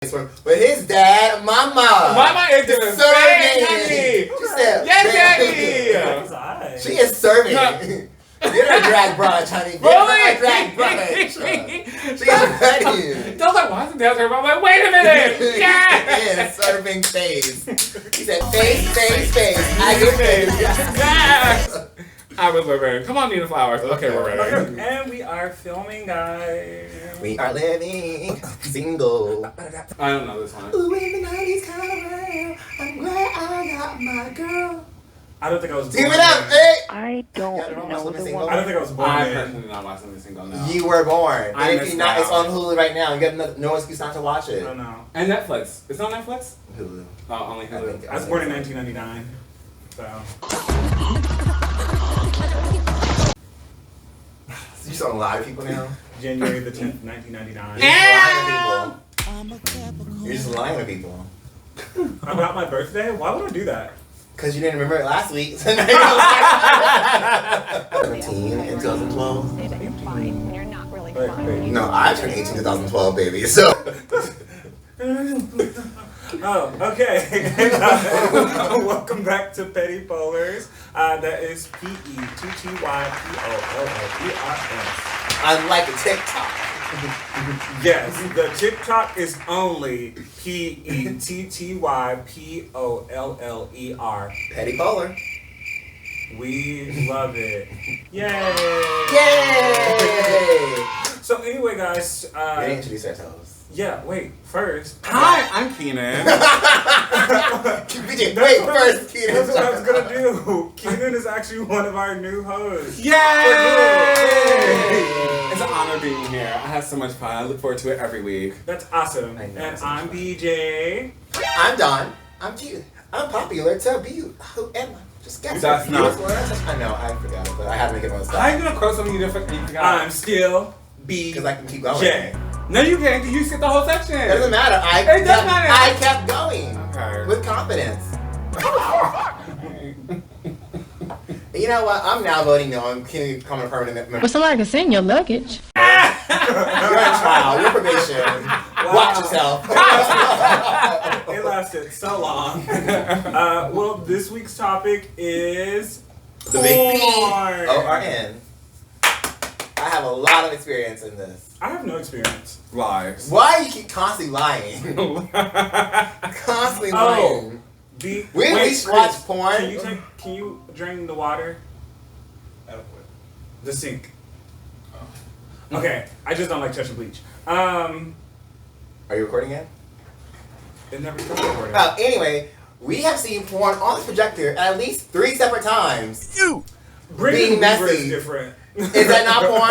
But his dad, Mama is doing serving. honey. She said, yes, Daddy. She is serving. Get her drag brunch, honey. Get her drag brunch. She is ready. I was like, why is the dad serving? I'm like, wait a minute. Yes. Serving face. He said, face. I get face. Yes. I was living. Come on, Nina Flowers. Okay, we're ready. And we are filming, guys. We are living single. I don't know this one. Ooh, in the 90s come around, I'm glad I got my girl. I don't think I was born. Give it up, hey! I don't know the one. I don't think I was born. I then. personally not watch something single now. You were born. I And if missed you're not, it's out. on Hulu right now. You got no excuse not to watch it. I don't know. And Netflix. It's on Netflix? Hulu. Oh, only Hulu. I was born in 1999. So. You just lie to people now? January the 10th, 1999. You're just lying to people. About my birthday? Why would I do that? Because you didn't remember it last week. 17 in 2012. Say that you're fine when you're not really fine. Wait. No, I turned 18 in 2012, baby. So. Oh, okay. Welcome back to Petty Polars. That is PETTYPOLLERS. Unlike a TikTok. Yes, the TikTok is only PETTYPOLLER. Petty Polar. We love it. Yay! Yay! So anyway, guys. We didn't introduce ourselves. Yeah, wait. First. Hi, I'm Keenan. BJ, wait, first, Keenan. That's what I was gonna do. Keenan is actually one of our new hosts. Yay! It's an honor being here. I have so much fun. I look forward to it every week. That's awesome. I know, And so I'm fun. BJ. I'm Don. I'm cute. I'm popular. Tell you. Who am I? Just guess. That's it. not- I know. I forgot it, but I had to make it on the How spot. are you gonna quote something you forgot? I'm still Because I can keep going. BJ. No, you can't. You skipped the whole section. It doesn't matter. It does matter. I kept going. Okay. With confidence. You know what? I'm now voting no. I'm becoming a permanent member. Well, somebody can send your luggage. You're on trial. You're probation. Watch yourself. It lasted so long. Well, this week's topic is The big P. porn. O-R-N. I have a lot of experience in this. I have no experience. Lies. Why you keep constantly lying? Constantly lying. We at least watch porn. Can you drain the water? The sink. Okay, I just don't like touching bleach. Are you recording it? It never stopped recording. Anyway, we have seen porn on this projector at least 3 separate times. Bringing being messy messy. is different. Is that not porn?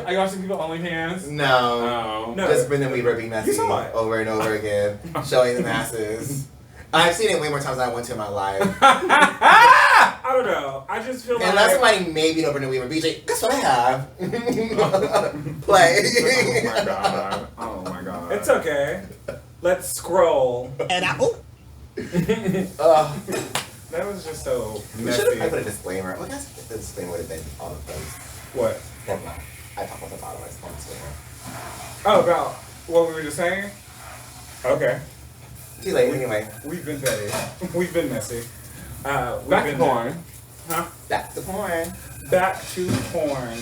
Are you watching people OnlyFans? No. No. Just Brendan Weaver being messy You saw it. over and over again, showing the masses. I've seen it way more times than I want to in my life. I don't know. I just feel Unless like somebody maybe know Brendan Weaver, BJ, guess what I have? Play. Oh my god. Oh my god. it's okay. Let's scroll. That was just so We should have messy. put a disclaimer. Well, I guess the disclaimer would have been all of those. What? Never mind. I talked about the bottom. I just want a disclaimer. Oh, about what we were just saying? Okay. Too late, anyway. We've been petty. We've been messy. We've Back been to porn. Huh? Back to porn. Back to porn.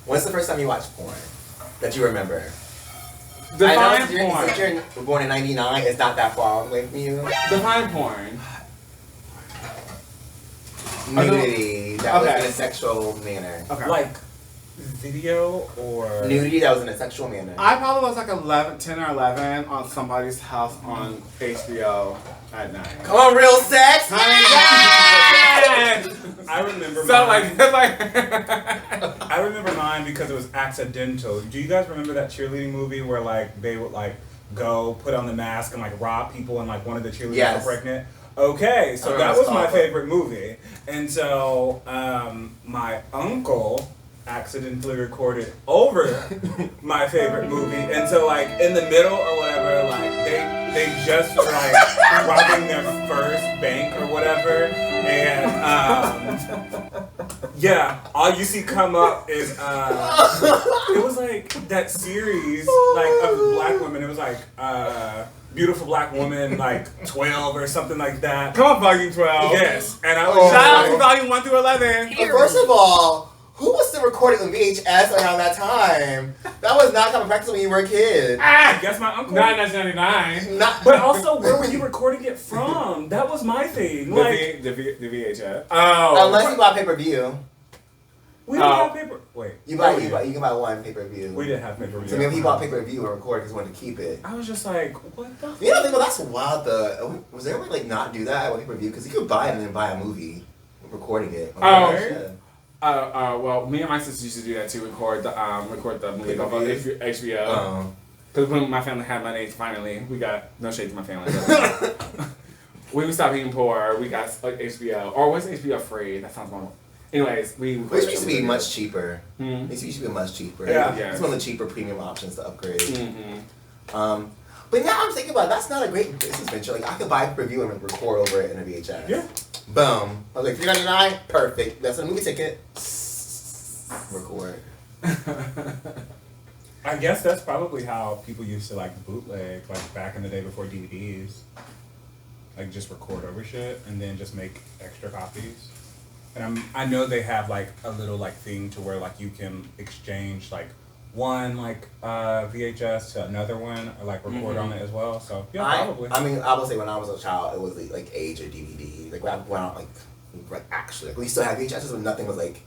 When's the first time you watched porn that you remember? Define I know porn. since you're born in 99, it's not that far away from you. Define porn. Nudity that was Okay. in a sexual manner. Okay. Like video or Nudity that was in a sexual manner. I probably was like 10 or 11 on somebody's house on HBO at night. Come on, real sex! Yes! I remember So mine. like I remember mine because it was accidental. Do you guys remember that cheerleading movie where like they would like go put on the mask and like rob people and like one of the cheerleaders Yes. were pregnant? Okay, so I that remember was my Stalker. favorite movie. And so my uncle accidentally recorded over my favorite movie. And so like in the middle or whatever, like they just were like robbing their first bank or whatever. And Yeah, all you see come up is it was like that series like of black women. It was like Beautiful Black Woman like 12 or something like that. Come on, Volume 12. Yes, and I was Shout out to Volume 1 through 11. First of all, who was still recording on VHS around that time? That was not common practice when you were a kid. I guess my uncle. Not 1999. But also, where were you recording it from? That was my thing. Like The VHS. oh, Unless you bought pay-per-view. we didn't have paper. Wait, You can buy one pay-per-view. we didn't have paper. So maybe he bought pay-per-view and recorded because he wanted to keep it. I was just like, what the? You know, that's wild. Was there a way to like not do that with pay-per-view? Because you could buy it and then buy a movie, recording it. Oh. Yeah. Well, me and my sister used to do that too. Record the movie off of HBO. Because when my family had money, finally, we got no shade to my family. When we stopped being poor, we got like HBO, or was HBO free? That sounds wrong. Anyways, Which used to be much cheaper. Mm-hmm. It used to be much cheaper. Yeah. It's one of the cheaper premium options to upgrade. Mm-hmm. But now I'm thinking about it, that's not a great business venture. Like I could buy pay-per-view and record over it in a VHS. Yeah. Boom. I was like $3.99. Perfect. That's a movie ticket. Record. I guess that's probably how people used to like bootleg, like back in the day before DVDs. Like just record over shit and then just make extra copies. And I know they have like a little like thing to where like you can exchange like one like VHS to another one or like record on it as well. So yeah, probably. I mean, I would say when I was a child, it was like age or DVD. Like when I like actually, like we still had VHSs, but nothing was like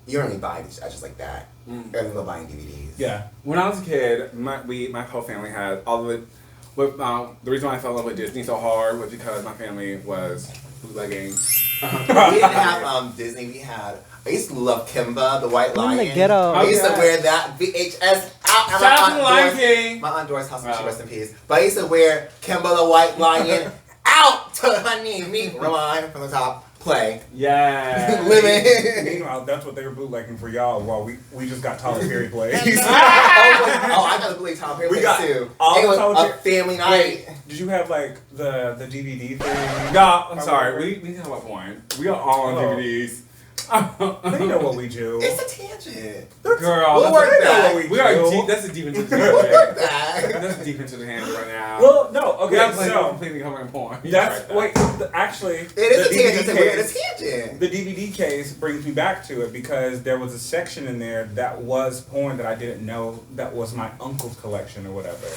you don't really buy VHSs like that. Everything was buying DVDs. Yeah. When I was a kid, my whole family had all of it. The reason why I fell in love with Disney so hard was because my family was bootlegging. We didn't have Disney. I used to love Kimba, the White Lion. In the ghetto. I used to wear that VHS out at Shout out to the Lion King. my Aunt Doris' house, she rest in peace. But I used to wear Kimba, the White Lion out to honey, me, rewind from the top, play. Yeah. Living. Meanwhile, that's what they were bootlegging for y'all while we just got Tyler Perry plays. I got a bootleg Tom Perry We got too. all It the was Tyler a Perry- family night. Did you have like the DVD thing? No, I'm sorry. We need to talk about porn. We are all on DVDs. They know what we do. It's a tangent. Girl, We'll work they know that. what we are do. deep. That's a deep into the We'll work tangent. that. That's deep into the handle right now. Well, no, we okay, are playing so completely covering porn. that's wait. Actually, It is a tangent. DVD We're in a case, tangent. the DVD case brings me back to it because there was a section in there that was porn that I didn't know that was my uncle's collection or whatever.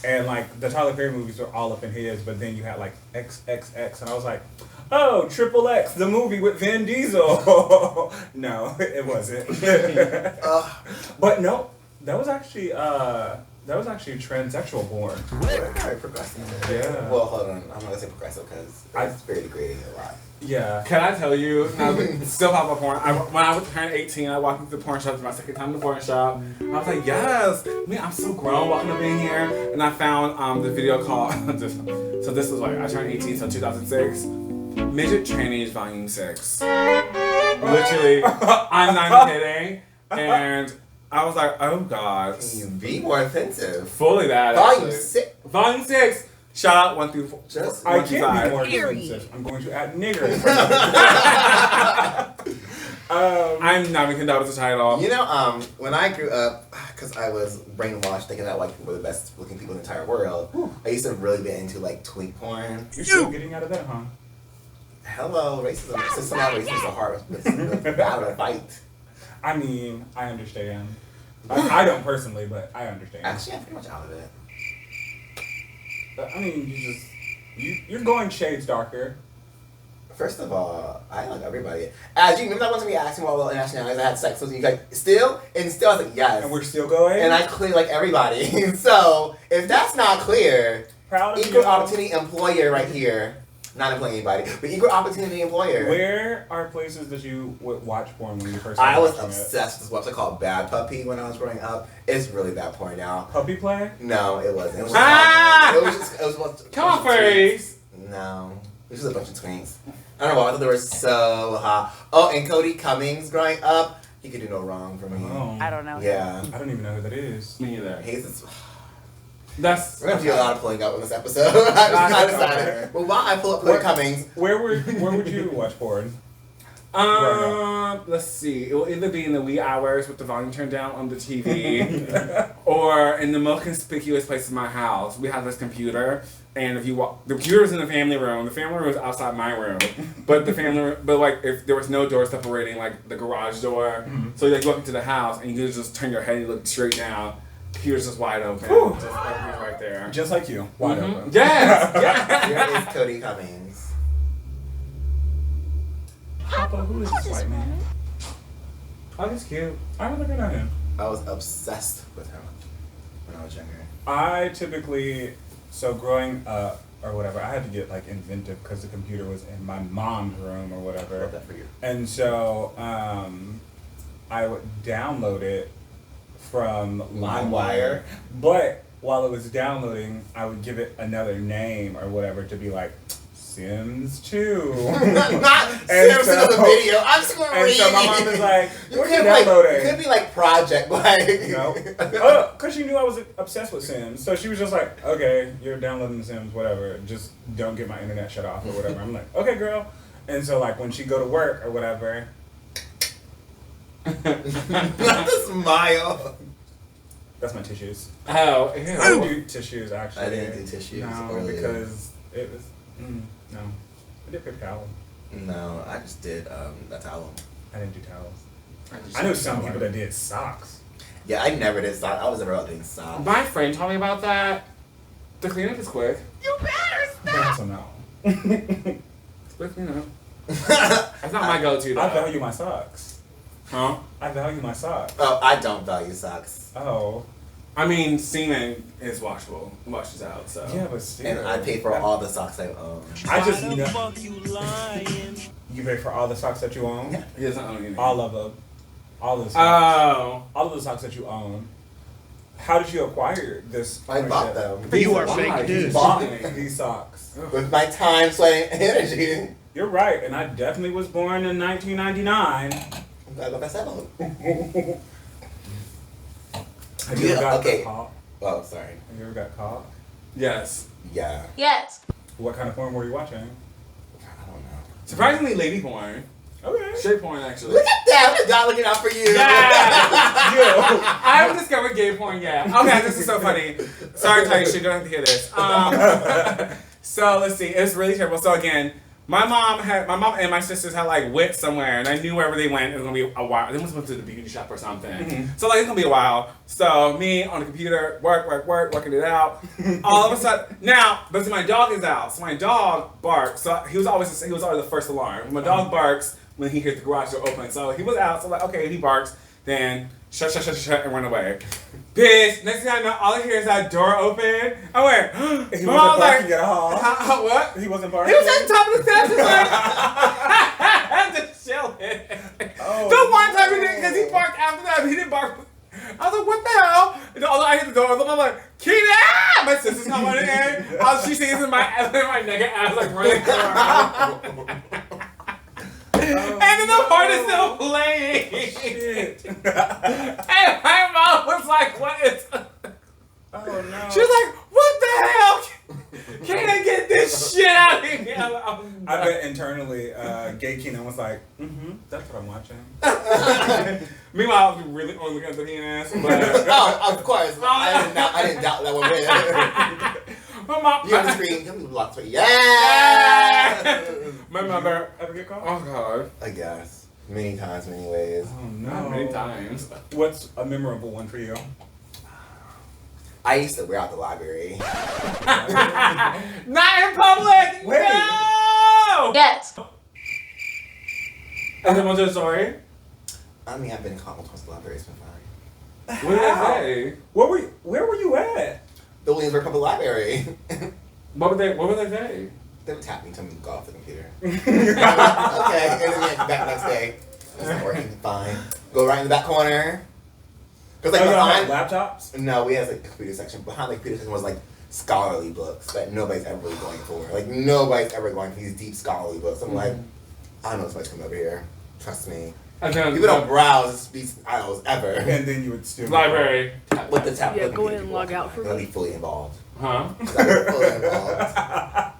And like the Tyler Perry movies were all up in his, but then you had like XXX, and I was like, oh, Triple X, the movie with Vin Diesel. No, it wasn't. But no, that was actually transsexual porn. Very progressive. Yeah. Well, hold on. I'm not gonna say progressive because it's very degrading a lot. Yeah. Can I tell you, now still pop up porn. When I was turning 18, I walked into the porn shop. It was my second time in the porn shop. I was like, yes, man, I'm so grown walking up in here. And I found the video called, so this was like, I turned 18, so 2006. Midget Trainees Volume 6. Literally, I'm not kidding. And I was like, oh God. Be more offensive. Fully that, Volume actually. 6. Volume 6. Shout out 1 through 4. Just I 1 through can't be 5. more Eerie. offensive. I'm going to add nigger. I'm not even that was the title. You know, when I grew up, because I was brainwashed thinking that white people were the best looking people in the entire world, I used to really be into like twink porn. You're still getting out of that, huh? Hello, racism. Systematic racism is a hard battle to fight. I mean, I understand. I don't personally, but I understand. Actually, I'm pretty much out of it. I mean, you're going shades darker. First of all, I like everybody. As you remember that one time you asked me what nationalities I had sex with, and you like, still? And still I was like, yes. And we're still going? And I clearly like everybody. So, if that's not clear, Proud of equal you. opportunity employer right here. Not employing anybody, but equal opportunity employer. Where are places that you would watch porn when you first I started was watching obsessed with this website called Bad Puppy when I was growing up. It's really bad porn now. it? Puppy play? No, it wasn't. It was, Ah! it was just, it was Come on, Freeze. No. It was just a bunch of twinks. I don't know why, I thought they were so hot. Oh, and Cody Cummings growing up, he could do no wrong for me. Oh. I don't know. Yeah. I don't even know who that is. Me either. He's, That's we're gonna do a lot of pulling up in this episode. I just Okay. decided. But while I pull up Cody Cummings, Where would you watch porn? Let's see. It will either be in the wee hours with the volume turned down on the TV, or in the most conspicuous place in my house. We have this computer, and if you walk, the computer's in the family room. The family room is outside my room, but like if there was no door separating like the garage door, so like you walk into the house and you just turn your head and look straight down. Computer's just wide open. Just everything's right there. Just like you, wide open. Yes. Yes. Here is Cody Cummings. Papa, who is this white man? Oh, he's cute. I don't think I know him. I was obsessed with him when I was younger. I typically, so growing up or whatever, I had to get like inventive because the computer was in my mom's room or whatever. Love that for you. And so I would download it from LimeWire. But while it was downloading, I would give it another name or whatever to be like Sims 2. Not Sims in the video. I'm screaming. And so my mom is like, You what are you could downloading? it could be like Project, like. No. Because she knew I was obsessed with Sims. So she was just like, okay, you're downloading the Sims, whatever. Just don't get my internet shut off or whatever. I'm like, okay, girl. And so, like, when she go to work or whatever. Not the smile. That's my tissues. Oh, I ew. don't do tissues, actually. I didn't do tissues No, earlier. because it was. No. I did paper towel. No, I just did a towel. I didn't do towels. I know some people that did socks. Yeah, I never did socks. I was never out doing socks. My friend told me about that. The cleanup is quick. You better But also no. It's quick cleanup. That's not my go-to though. I value my socks. Huh? I value my socks. Oh, I don't value socks. Oh. I mean, semen is washable. It washes out, so. Yeah, but still. And I pay for all the socks I own. I just know. You pay for all the socks that you own? Yeah. He doesn't own anything. All of them. All of the socks. Oh. All of the socks that you own. How did you acquire this? I bought ownership? them. You are Why? fake He's news. Bought buying. these socks. With my time, sweat, and energy. You're right, and I definitely was born in 1999. I'm glad I got that settled. Have you ever got Okay. caught? Oh, sorry. Have you ever got caught? Yes. Yeah. Yes. What kind of porn were you watching? I don't know. Surprisingly, lady porn. Okay. Straight porn, actually. Look at that! Look at God looking out for you. Yeah. I haven't discovered gay porn yet. Okay, this is so funny. Sorry, Taisha, you don't have to hear this. So let's see. It's really terrible. So again, my mom and my sisters had like went somewhere, and I knew wherever they went, it was gonna be a while. They must have went to the beauty shop or something. So like it's gonna be a while. So me on the computer, working it out. All of a sudden, but see, my dog is out. So my dog barks. So he was always the first alarm. My dog barks when he hears the garage door open. So he was out. So like, okay, he barks. Then shut, and run away. Bitch, next thing I know, all I hear is that door open. I went, He my wasn't mom was like, barking at all. what? He wasn't barking. He was at the top of the steps, just like, just chilling. Oh, The one time he didn't, because he barked after that, but he didn't bark. I was like, what the hell? And although I hit the door, I'm like, Keenan! My sister's coming in. She sees my naked ass like running around. And then the part is still playing. Shit. And my mom was like, what is... Oh no. She was like, what the hell? Can I get this shit out of here? I'm like, oh, no. I bet internally, Gay Keenan was like, that's what I'm watching. Meanwhile, I was really only looking at the penis. But Oh, of course. I didn't doubt that one bit. my mom... You on the screen. Come block screen. Yeah! My mother... Ever get caught? Oh, God. I guess. Many times, many ways. Oh Not many times. What's a memorable one for you? I used to wear out the library. Not in public! Wait. No! Yes. Is it a story? I mean, I've been caught multiple times at the library. It's been fine. What did How? they say? Where were you at? The Williamsburg Public Library. What would they say? They would tap me, tell me to go off the computer. Okay, and then you have to back the next day. It's not working. Fine. Go right in the back corner. Cause like Oh, y'all behind, had laptops? no, we had like a computer section. Behind the computer section was like scholarly books that nobody's ever really going for. Like nobody's ever going for these deep scholarly books. I'm like, I don't know what's much coming over here. Trust me. People don't browse these aisles ever. And then you would still Library. With the tab. Yeah, go ahead and log out for I'll me. be fully involved. Huh? I'll be fully involved.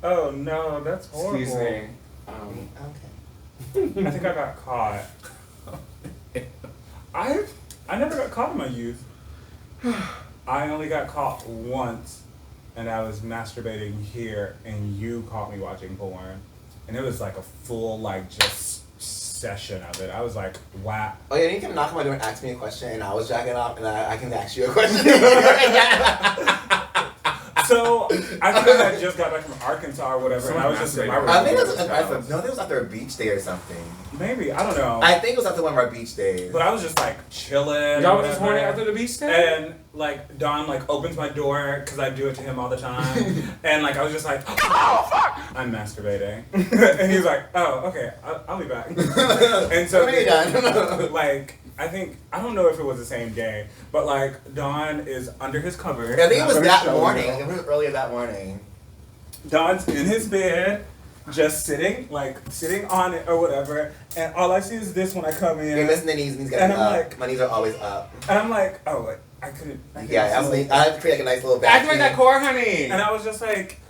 Oh no, that's horrible. Excuse me. Okay. I think I got caught. I never got caught in my youth. I only got caught once, and I was masturbating here, and you caught me watching porn, and it was like a full like just session of it. I was like, wow. Oh yeah, you can knock on my door and ask me a question, and I was jacking off, and I can ask you a question. So I think I had just got back from Arkansas or whatever, and I was just in my room. I think it was after a beach day or something. Maybe, I don't know. I think it was after one of our beach days. But I was just like chilling. Y'all was just horny after the beach day? And like Don like opens my door because I do it to him all the time, and like I was just like, oh fuck, I'm masturbating, and he was like, oh okay, I'll be back. And so like I don't know if it was the same day, but like Don is under his cover. Yeah, I think it was that morning. It was earlier that morning. Don's in his bed, just sitting on it or whatever, and all I see is this when I come in. You're missing the knees, and I'm up. Like, my knees are always up. And I'm like, oh, I couldn't I had to create like a nice little activate that core, honey. And I was like,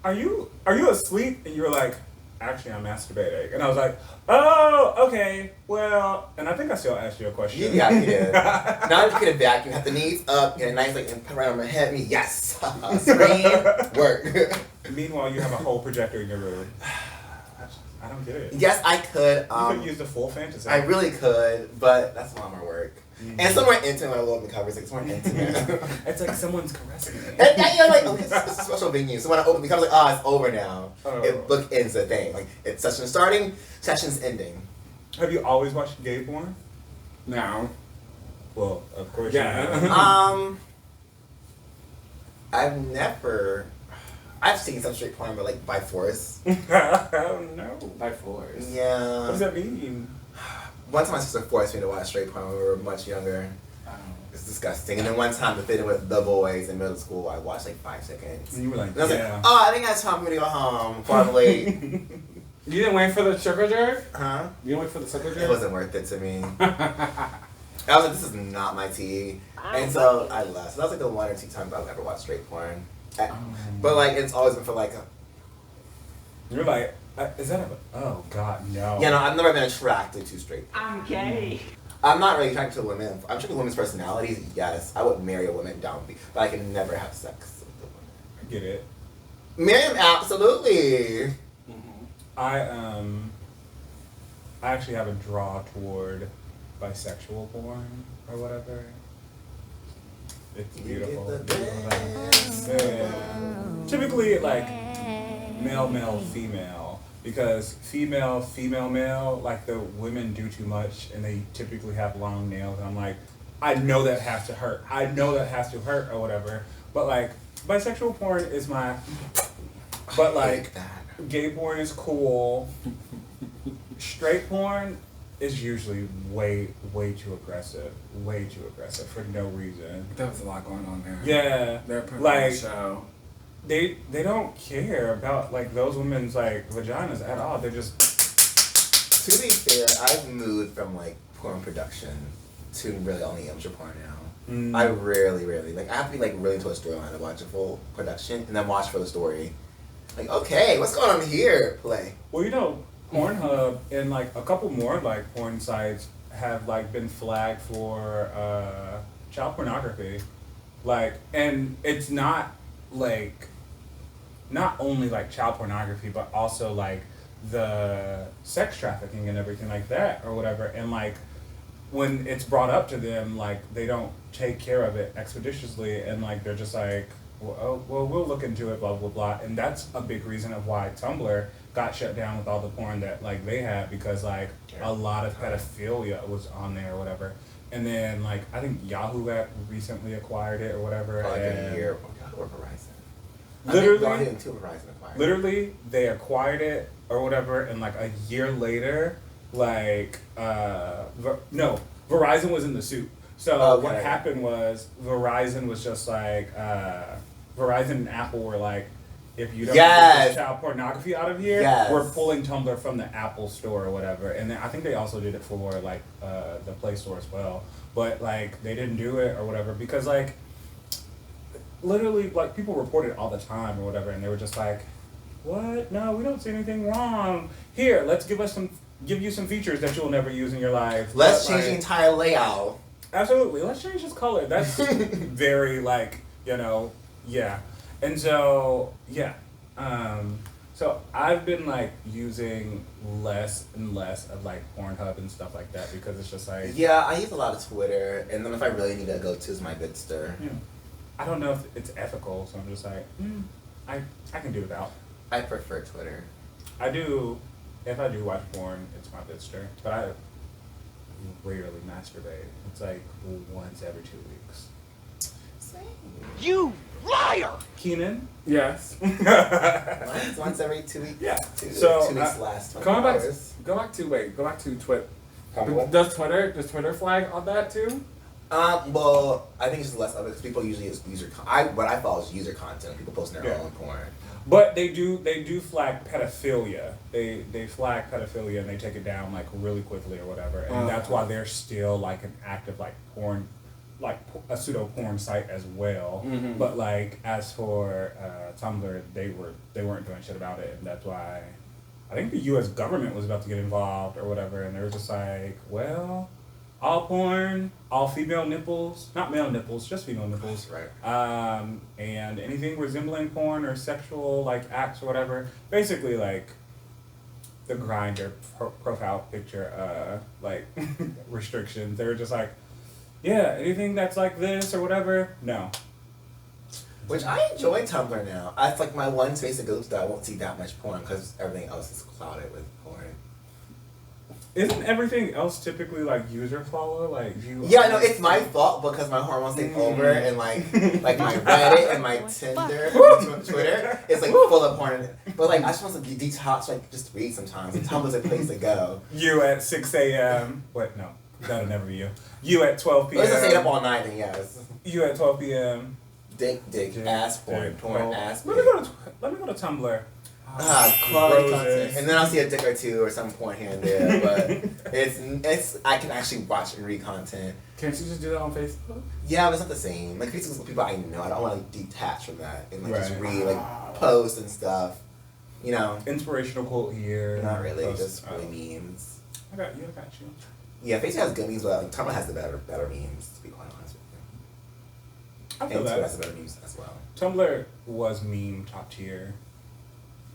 are you asleep? And you were like, actually, I'm masturbating. And I was like, oh, okay, well, and I think I still asked you a question. Yeah, you did. Now I'm just getting back. You have the knees up, get a nice like and put right on my head. Me, yes, screen work. Meanwhile, you have a whole projector in your room. I don't get it. Yes, I could. You could use the full fantasy. I really could, but that's a lot more work. Mm-hmm. And it's somewhere intimate when I load the covers. Like, it's more intimate. It's like someone's caressing me. And you're like, okay, it's a special venue. So when I open the covers, like, it's over now. Oh. It bookends the thing. Like, it's session starting, session's ending. Have you always watched gay porn? No. Well, of course. Yeah. I've seen some straight porn, but like by force. Oh no. By force. Yeah. What does that mean? One time my sister forced me to watch straight porn when we were much younger. It's disgusting. And then one time to fit in with the boys in middle school, I watched like 5 seconds. And you were like, and I was like, oh, I think that's time for me to go home before I'm late. You didn't wait for the circle jerk? Huh? You didn't wait for the circle jerk? It wasn't worth it to me. I was like, this is not my tea. And so I left. So that was like the 1 or 2 times I've ever watched straight porn. But like, it's always been for like you're like, is that oh god, no. Yeah, no, I've never been attracted to straight porn. I'm gay. I'm not really attracted to women. I'm attracted to women's personalities, yes. I would marry a woman down, but I can never have sex with a woman. I get it. Miriam, absolutely. Mm-hmm. I actually have a draw toward bisexual porn or whatever. It's beautiful. Yeah. Typically, like male, female, because female, male, like the women do too much, and they typically have long nails. And I'm like, I know that has to hurt. Or whatever. But like, bisexual porn is my. But like, gay porn is cool. Straight porn is usually way too aggressive. For no reason. There was a lot going on there. Yeah. They're putting like, on a show. They don't care about like those women's like vaginas at all. They're just. To be fair, I've moved from like porn production to really only amateur porn now. Mm. I rarely like I have to be like really into a storyline to watch a full production and then watch for the story. Like, okay, what's going on here? Play. Well, you know, Pornhub and like a couple more like porn sites have like been flagged for child pornography, like, and it's not like not only like child pornography but also like the sex trafficking and everything like that or whatever, and like when it's brought up to them, like they don't take care of it expeditiously, and like they're just like, well, we'll look into it, blah blah blah. And that's a big reason of why Tumblr got shut down with all the porn that like they had, because like a lot of pedophilia was on there or whatever. And then like I think Yahoo had recently acquired it or whatever. Like a year or Verizon. Literally, they acquired it or whatever, and like a year later, like Verizon was in the suit. So what happened was Verizon was just like Verizon and Apple were like, if you don't get this child pornography out of here, we're pulling Tumblr from the Apple store or whatever. And then I think they also did it for like the Play Store as well. But like they didn't do it or whatever because like literally like people reported all the time or whatever, and they were just like, what? No, we don't see anything wrong. Here, let's give you some features that you'll never use in your life. Let's change the entire layout. Absolutely. Let's change this color. That's very yeah. And so, yeah. So I've been using less and less of Pornhub and stuff like that because it's just Yeah, I use a lot of Twitter, and then if I really need to go to is my Vidster. Yeah. I don't know if it's ethical, so I'm just I can do without. I prefer Twitter. If I do watch porn, it's my Vidster, but I rarely masturbate. It's once every 2 weeks. Same. You liar! Keenan? Yes. Once every 2 weeks. Yeah. 2 So, weeks last 20 Go back to Twitter. Does Twitter flag on that too? Well, I think it's just less of it because people usually use what I follow is user content. People posting their own porn. But they do flag pedophilia. They flag pedophilia and they take it down really quickly or whatever, and that's why they're still an active porn, a pseudo porn site as well. Mm-hmm. But as for Tumblr, they weren't doing shit about it, and that's why I think the U.S. government was about to get involved or whatever, and they were just well, all porn, all female nipples, not male nipples, just female nipples. Right. And anything resembling porn or sexual acts or whatever, basically the Grindr profile picture restrictions. They were just yeah, anything that's this or whatever, no. Which I enjoy Tumblr now. It's my one space to go to that I won't see that much porn because everything else is clouded with porn. Isn't everything else typically user follow? Yeah, no, it's my fault because my hormones take over and my Reddit and my Tinder, Twitter is full of porn. But I just want to detox, just read sometimes. And Tumblr's a place to go. You at 6 a.m. Wait, no, that'll never be you. You at 12 p.m. Let's just stay up all night, then yes. You at 12 p.m. Dick, ass porn, ass. Let me go to Tumblr. Quality content, and then I'll see a dick or two or some porn here and there. But it's I can actually watch and read content. Can't you just do that on Facebook? Yeah, but it's not the same. Facebook's with people I know. I don't want to detach from that and just read posts and stuff. Inspirational quote here. Not really, just really memes. I got you. Yeah, Facebook has good memes, but Tumblr has the better memes. To be quite honest with you. I feel that. Twitter has the better memes as well. Tumblr was meme top tier.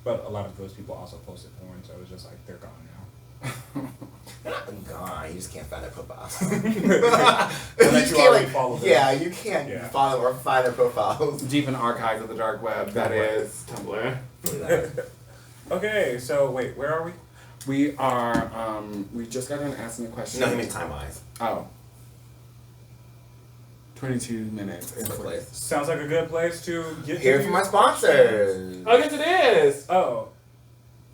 But a lot of those people also posted porn, so it was just they're gone now. They're not gone. You just can't find their profiles. Unless you already follow them. Yeah, you can't follow or find their profiles. Deep in archives of the dark web, that is Tumblr. Okay, so wait, where are we? We are, we just got done asking a question. No, you mean time-wise. Oh. 22 minutes. Place. Sounds like a good place to get Hear from my sponsors. Oh, yes, it is. Oh.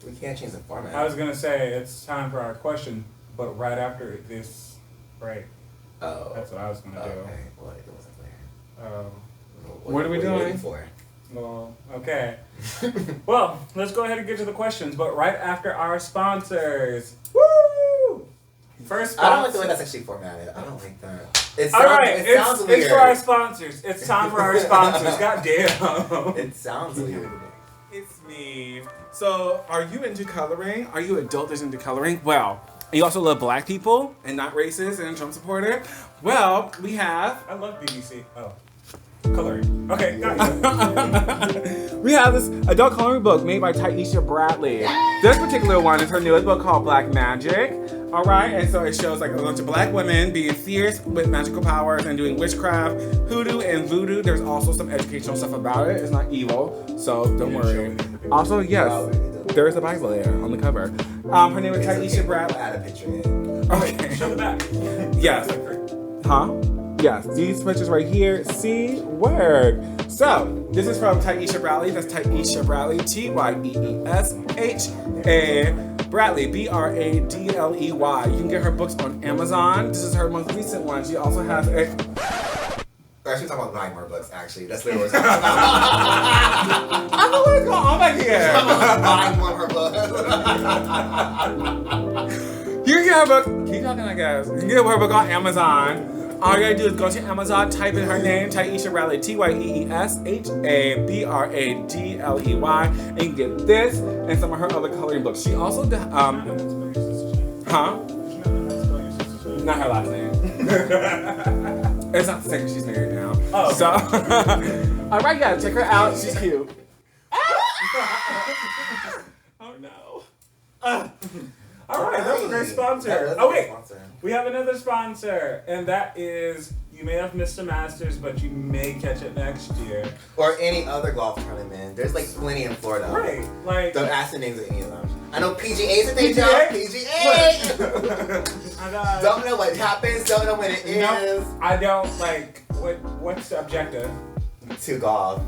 We can't change the format. I was going to say it's time for our question, but right after this break. Oh. That's what I was going to do. Okay. Well, it wasn't clear. What are we doing? Waiting for? Well, okay. Well, let's go ahead and get to the questions, but right after our sponsors. Woo! First sponsor. I don't like the way that's actually formatted. I don't like that. It sounds weird. It's for our sponsors. It's time for our sponsors. God damn. It sounds weird. It's me. So, are you into coloring? Are you adults into coloring? Well, you also love black people and not racist and a Trump supporter? Well, we have... I love BBC. Oh. Coloring. Okay, got you. We have this adult coloring book made by Taisha Bradley. This particular one is her newest book called Black Magic. Alright, and so it shows a bunch of black women being fierce with magical powers and doing witchcraft, hoodoo, and voodoo. There's also some educational stuff about it. It's not evil, so don't worry. Also, yes, there is a Bible there on the cover. Her name is Taisha Bradley. Add a picture in. Okay, show the back. Yes. Huh? Yes, these pictures right here. See? Word. So, this is from Taisha Bradley. That's Taisha Bradley. T-Y-E-E-S-H-A. Bradley. B-R-A-D-L-E-Y. You can get her books on Amazon. This is her most recent one. She also has a... We're actually talking about buying more books, actually. That's literally what we're talking about. I know what's going on back here. Buying more of her books. You can get her book... Keep talking, I guess. You can get her book on Amazon. All you gotta do is go to Amazon, type in her name, Tyesha Bradley, TYEESHABRADLEY, and you can get this and some of her other coloring books. She also, not her last name. It's not the same. She's married now. Oh. Okay. So, all right, yeah, check her out. She's cute. Oh no. All right, that was a great sponsor. Oh wait, we have another sponsor, and that is, you may have missed the Masters, but you may catch it next year. Or any other golf tournament. There's like plenty in Florida. Right, like. Don't ask the names of any of them. I know PGA's a day job. PGA. Don't know what happens. Don't know when it is. No, I don't like. What's the objective? To golf.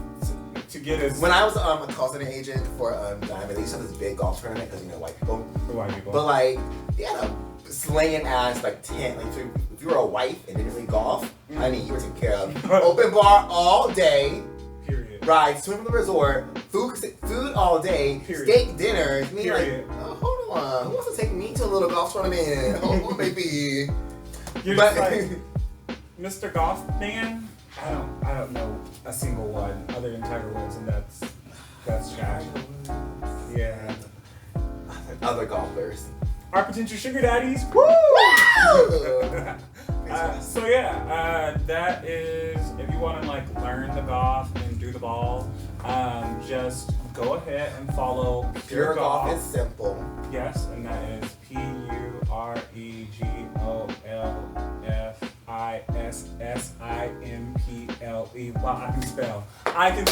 To get his. When I was a call center agent for Diamond, they used to have this big golf tournament because white people. For white people. But like, they had a slaying ass like tent. Like if you were a wife and didn't really golf, I mean, you were taken care of. Open bar all day. Period. Right, swim from the resort, food all day, period. Steak dinners. Me period. like, oh, hold on, who wants to take me to a little golf tournament? Hold on, baby. You're just like, Mr. Golf Man. I don't know a single one other than Tiger Woods, and that's trash. Yeah. Other golfers. Our potential sugar daddies. Woo! So yeah, that is, if you want to like learn the golf and do the ball, just go ahead and follow Pure Golf is simple. Yes, and that is PUREGOLFISSIMPLE. Wow, I can spell. And you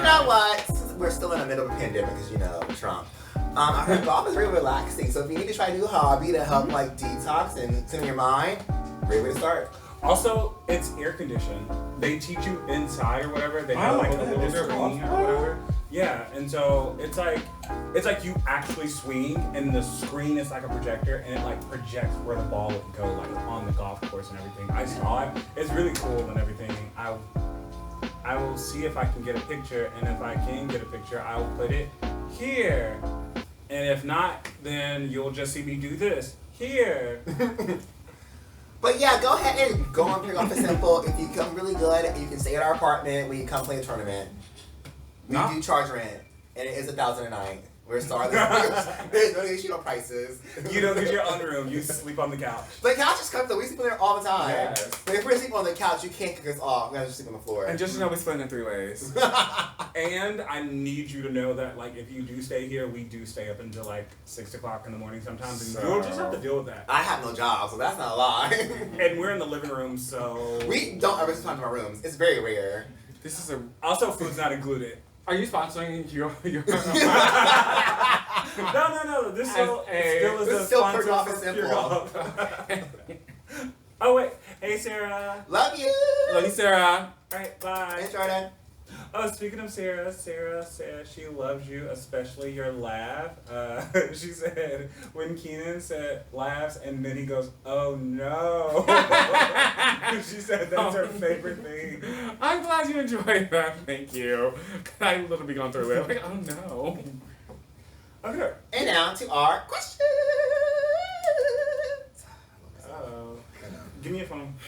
know what? We're still in the middle of a pandemic, because Trump. I heard golf is really relaxing. So if you need to try a new hobby to help like detox and clear your mind, great way to start. Also, it's air conditioned. They teach you inside or whatever. They have like a little screen or whatever. Yeah, and so it's like you actually swing, and the screen is like a projector, and it like projects where the ball would go like on the golf course and everything. I saw it. It's really cool and everything. I will see if I can get a picture, and if I can get a picture, I will put it here. And if not, then you'll just see me do this here. But yeah, go ahead and go on Pure Golf is simple. If you come really good, you can stay at our apartment when you come play a tournament. We do charge rent, and it is $1,000 a night. We're sorry. There's no issue on prices. You don't get your own room. You sleep on the couch. The couch is comfortable. We sleep there all the time. Yes. But if we're sleeping on the couch, you can't kick us off. We gotta just sleep on the floor. And just we split in 3 ways. And I need you to know that, like, if you do stay here, we do stay up until like 6 o'clock in the morning sometimes, and you'll just have to deal with that. I have no job, so that's not a lie. And we're in the living room, so we don't ever spend time in our rooms. It's very rare. This is also food's not included. Are you sponsoring your No. This still is a still sponsor Pure Golf for is Pure simple. Golf. Oh wait, hey Sarah. Love you. Love you, Sarah. All right, bye. Hey Jordan. Oh, speaking of Sarah said she loves you, especially your laugh. She said when Keenan said laughs and then he goes, "Oh no." She said that's her favorite thing. I'm glad you enjoyed that. Thank you. I literally gone through it. Like, oh no. Okay. And now to our questions. Give me your phone.